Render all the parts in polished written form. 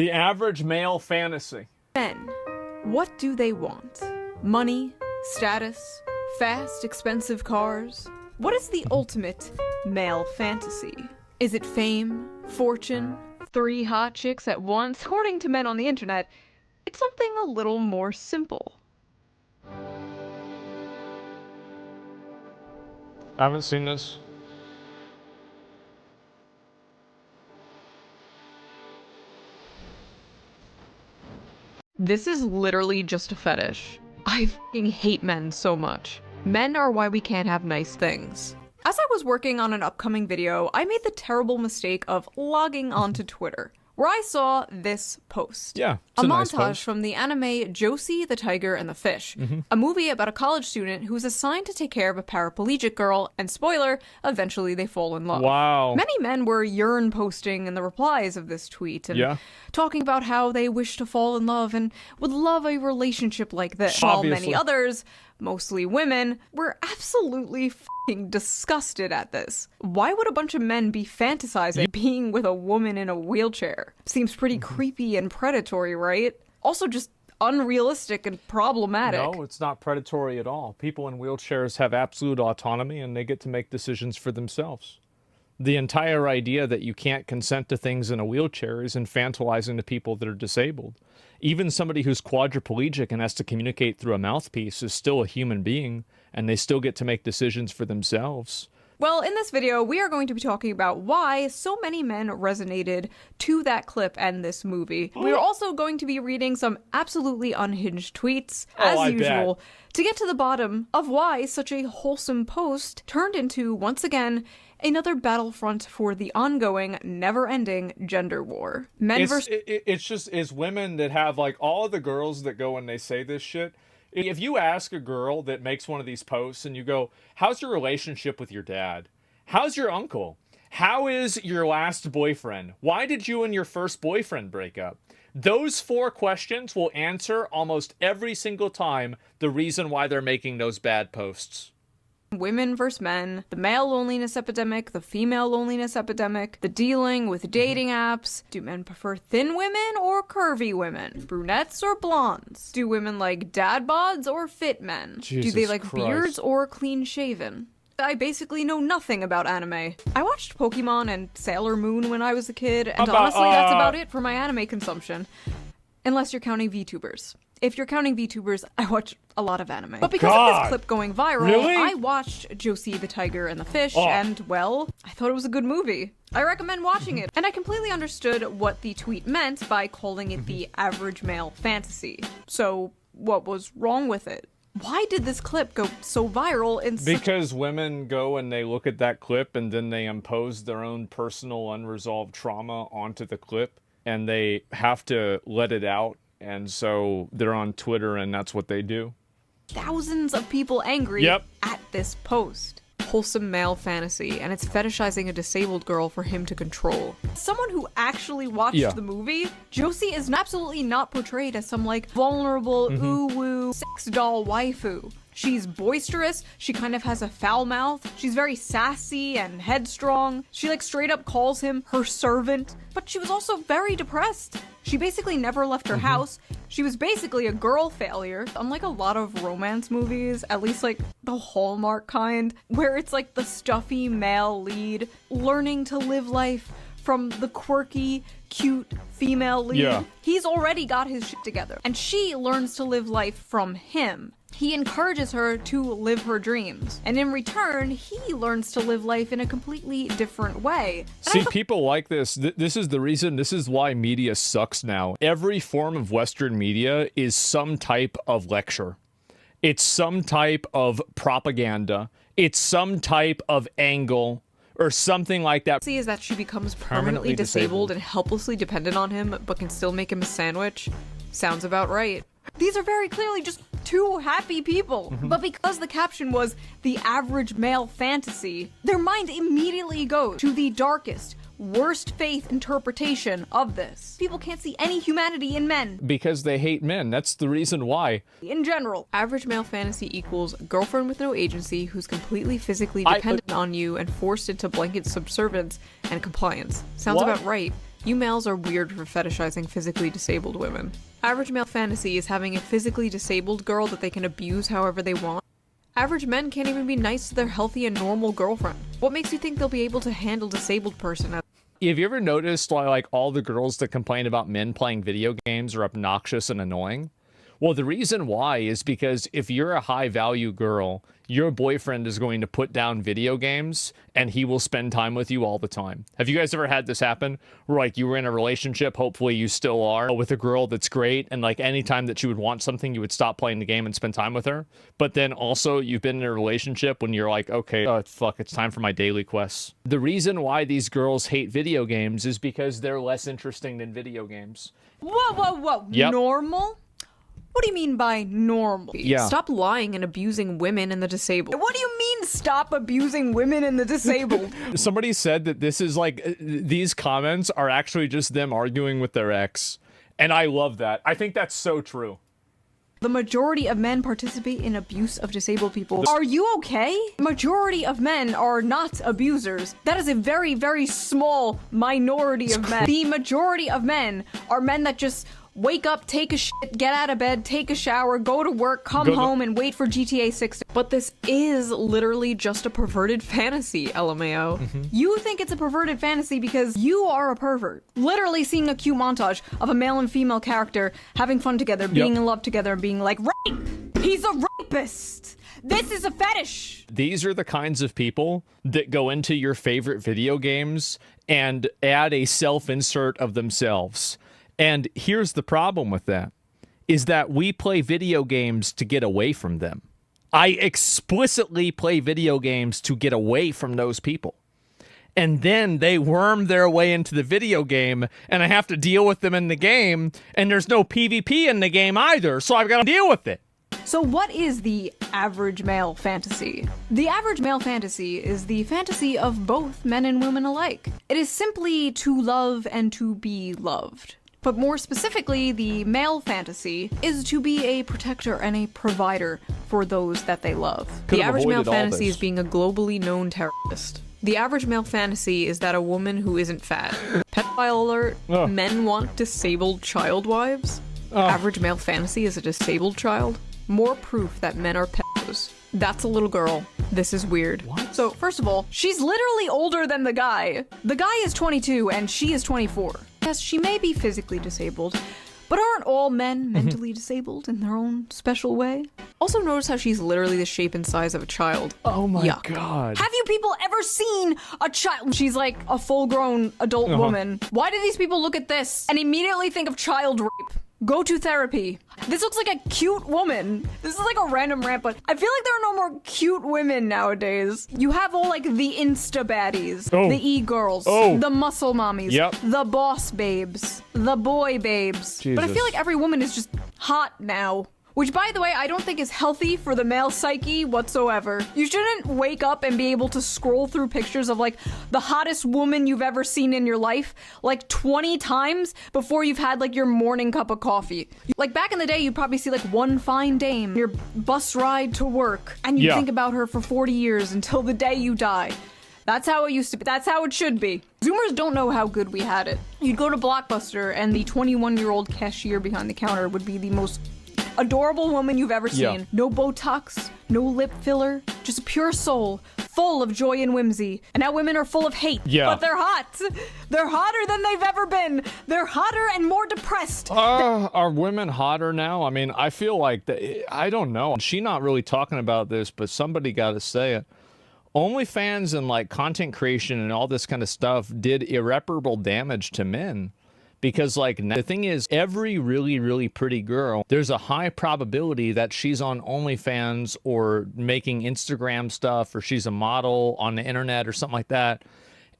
The average male fantasy. Men, what do they want? Money, status, fast, expensive cars? What is the ultimate male fantasy? Is it fame, fortune, 3 hot chicks at once? According to men on the internet, it's something a little more simple. I haven't seen this. This is literally just a fetish. I fucking hate men so much. Men are why we can't have nice things. As I was working on an upcoming video, I made the terrible mistake of logging onto Twitter, where I saw this post. Yeah, a nice montage post from the anime Josie, the Tiger, and the Fish, a movie about a college student who's assigned to take care of a paraplegic girl, and spoiler, eventually they fall in love. Wow. Many men were yearn posting in the replies of this tweet and talking about how they wish to fall in love and would love a relationship like this. Obviously. While many others, mostly women, were absolutely f***ing disgusted at this. Why would a bunch of men be fantasizing being with a woman in a wheelchair? Seems pretty creepy and predatory, right? Also just unrealistic and problematic. No, it's not predatory at all. People in wheelchairs have absolute autonomy and they get to make decisions for themselves. The entire idea that you can't consent to things in a wheelchair is infantilizing to people that are disabled. Even somebody who's quadriplegic and has to communicate through a mouthpiece is still a human being, and they still get to make decisions for themselves. Well, in this video, we are going to be talking about why so many men resonated to that clip and this movie. We are also going to be reading some absolutely unhinged tweets, as usual, to get to the bottom of why such a wholesome post turned into, once again, another battlefront for the ongoing, never-ending gender war. It's women that have, like, all of the girls that go and they say this shit. If you ask a girl that makes one of these posts and you go, how's your relationship with your dad? How's your uncle? How is your last boyfriend? Why did you and your first boyfriend break up? Those 4 questions will answer almost every single time the reason why they're making those bad posts. Women versus men, the male loneliness epidemic, the female loneliness epidemic, the dealing with dating apps. Do men prefer thin women or curvy women? Brunettes or blondes? Do women like dad bods or fit men? Jesus Do they like Christ. beards or clean shaven? I basically know nothing about anime. I watched Pokemon and Sailor Moon when I was a kid, and honestly that's about it for my anime consumption. Unless you're counting VTubers. If you're counting VTubers, I watch a lot of anime. But because of this clip going viral, I watched Josie, the Tiger, and the Fish, and, well, I thought it was a good movie. I recommend watching it. And I completely understood what the tweet meant by calling it the average male fantasy. So, what was wrong with it? Why did this clip go so viral in Because women go and they look at that clip and then they impose their own personal unresolved trauma onto the clip, and they have to let it out. And so they're on Twitter and that's what they do. Thousands of people angry at this post. Wholesome male fantasy, and it's fetishizing a disabled girl for him to control. Someone who actually watched the movie, Josie is absolutely not portrayed as some, like, vulnerable, ooh-woo, sex doll waifu. She's boisterous, she kind of has a foul mouth, she's very sassy and headstrong, she like straight up calls him her servant, but she was also very depressed. She basically never left her house, she was basically a girl failure. Unlike a lot of romance movies, at least like the Hallmark kind, where it's like the stuffy male lead learning to live life from the quirky, cute female lead. He's already got his shit together, and she learns to live life from him. He encourages her to live her dreams, and in return, he learns to live life in a completely different way. See, people like this. This is the reason, this is why media sucks now. Every form of Western media is some type of lecture. It's some type of propaganda. It's some type of angle, or something like that. See, is that she becomes permanently disabled and helplessly dependent on him, but can still make him a sandwich? Sounds about right. These are very clearly just 2 happy people. But because the caption was the average male fantasy, their mind immediately goes to the darkest, worst faith interpretation of this. People can't see any humanity in men. Because they hate men. That's the reason why. In general, average male fantasy equals girlfriend with no agency who's completely physically dependent on you and forced into blanket subservience and compliance. Sounds about right. You males are weird for fetishizing physically disabled women. Average male fantasy is having a physically disabled girl that they can abuse however they want. Average men can't even be nice to their healthy and normal girlfriend. What makes you think they'll be able to handle disabled person? Have you ever noticed like all the girls that complain about men playing video games are obnoxious and annoying? Well, the reason why is because if you're a high-value girl, your boyfriend is going to put down video games and he will spend time with you all the time. Have you guys ever had this happen? Where like you were in a relationship, hopefully you still are, with a girl that's great, and like anytime that you would want something, you would stop playing the game and spend time with her. But then also you've been in a relationship when you're like, okay, fuck, it's time for my daily quests. The reason why these girls hate video games is because they're less interesting than video games. Whoa. Yep. Normal? What do you mean by normal? Yeah. Stop lying and abusing women and the disabled. What do you mean stop abusing women and the disabled? Somebody said that this is like, these comments are actually just them arguing with their ex. And I love that. I think that's so true. The majority of men participate in abuse of disabled people. Are you okay? Majority of men are not abusers. That is a very, very small minority of men. The majority of men are men that just wake up, take a shit, get out of bed, take a shower, go to work, come home, and wait for GTA 6. But this is literally just a perverted fantasy, LMAO. You think it's a perverted fantasy because you are a pervert. Literally seeing a cute montage of a male and female character having fun together, being in love together, and being like, rape! He's a rapist! This is a fetish! These are the kinds of people that go into your favorite video games and add a self-insert of themselves. And here's the problem with that, is that we play video games to get away from them. I explicitly play video games to get away from those people. And then they worm their way into the video game, and I have to deal with them in the game, and there's no PvP in the game either, so I've got to deal with it. So what is the average male fantasy? The average male fantasy is the fantasy of both men and women alike. It is simply to love and to be loved. But more specifically, the male fantasy is to be a protector and a provider for those that they love. The average male fantasy is being a globally known terrorist. The average male fantasy is that a woman who isn't fat. Pedophile alert, men want disabled child wives. Average male fantasy is a disabled child. More proof that men are pedos. That's a little girl. This is weird. What? So, first of all, she's literally older than the guy. The guy is 22 and she is 24. Yes, she may be physically disabled, but aren't all men mentally disabled in their own special way? Also notice how she's literally the shape and size of a child. Oh my God. Have you people ever seen a child? She's like a full-grown adult woman. Why do these people look at this and immediately think of child rape? Go to therapy. This looks like a cute woman. This is like a random rant, but I feel like there are no more cute women nowadays. You have all like the Insta baddies, the e-girls, the muscle mommies, the boss babes, the boy babes. But I feel like every woman is just hot now. Which, by the way, I don't think is healthy for the male psyche whatsoever. You shouldn't wake up and be able to scroll through pictures of, like, the hottest woman you've ever seen in your life, like, 20 times before you've had, like, your morning cup of coffee. Like, back in the day, you'd probably see, like, one fine dame, your bus ride to work, and you think about her for 40 years until the day you die. That's how it used to be. That's how it should be. Zoomers don't know how good we had it. You'd go to Blockbuster, and the 21-year-old cashier behind the counter would be the most adorable woman you've ever seen. No Botox, no lip filler, just a pure soul, full of joy and whimsy. And now women are full of hate, but they're hot. They're hotter than they've ever been. They're hotter and more depressed. Are women hotter now? I mean, I feel like, I don't know. She's not really talking about this, but somebody got to say it. OnlyFans and like content creation and all this kind of stuff did irreparable damage to men. Because, like, the thing is, every really, really pretty girl, there's a high probability that she's on OnlyFans or making Instagram stuff, or she's a model on the internet or something like that.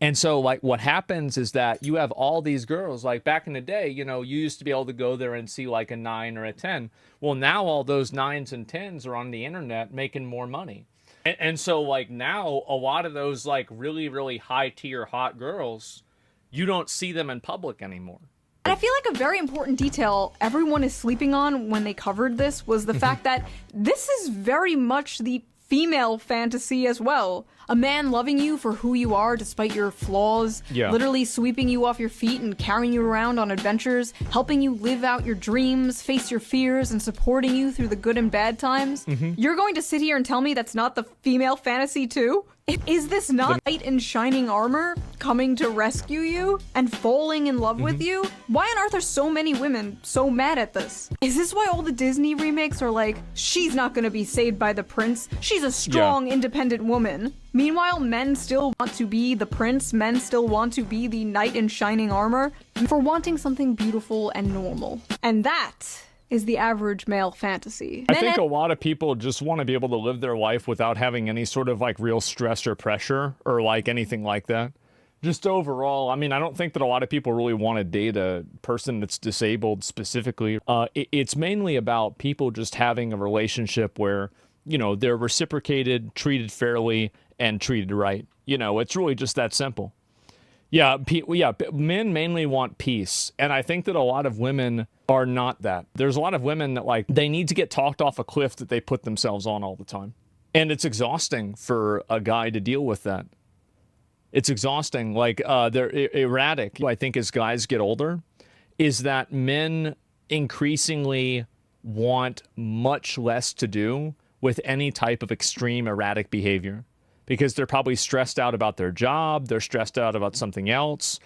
And so, like, what happens is that you have all these girls, like, back in the day, you know, you used to be able to go there and see, like, a 9 or a 10. Well, now all those 9s and 10s are on the internet making more money. And so, like, now a lot of those, like, really, really high-tier hot girls, you don't see them in public anymore. And I feel like a very important detail everyone is sleeping on when they covered this was the fact that this is very much the female fantasy as well. A man loving you for who you are despite your flaws, literally sweeping you off your feet and carrying you around on adventures, helping you live out your dreams, face your fears, and supporting you through the good and bad times. You're going to sit here and tell me that's not the female fantasy too? Is this not knight in shining armor coming to rescue you and falling in love with you? Why on earth are so many women so mad at this? Is this why all the Disney remakes are like, she's not gonna be saved by the prince, she's a strong, independent woman? Meanwhile, men still want to be the prince, men still want to be the knight in shining armor for wanting something beautiful and normal. And that is the average male fantasy. I think a lot of people just want to be able to live their life without having any sort of like real stress or pressure or like anything like that. Just overall, I mean, I don't think that a lot of people really want to date a person that's disabled specifically. It's mainly about people just having a relationship where, you know, they're reciprocated, treated fairly, and treated right. You know, it's really just that simple. Yeah, men mainly want peace, and I think that a lot of women are not that. There's a lot of women that, like, they need to get talked off a cliff that they put themselves on all the time. And it's exhausting for a guy to deal with that. It's exhausting. Like, they're erratic, I think, as guys get older, is that men increasingly want much less to do with any type of extreme erratic behavior. Because they're probably stressed out about their job, they're stressed out about something else,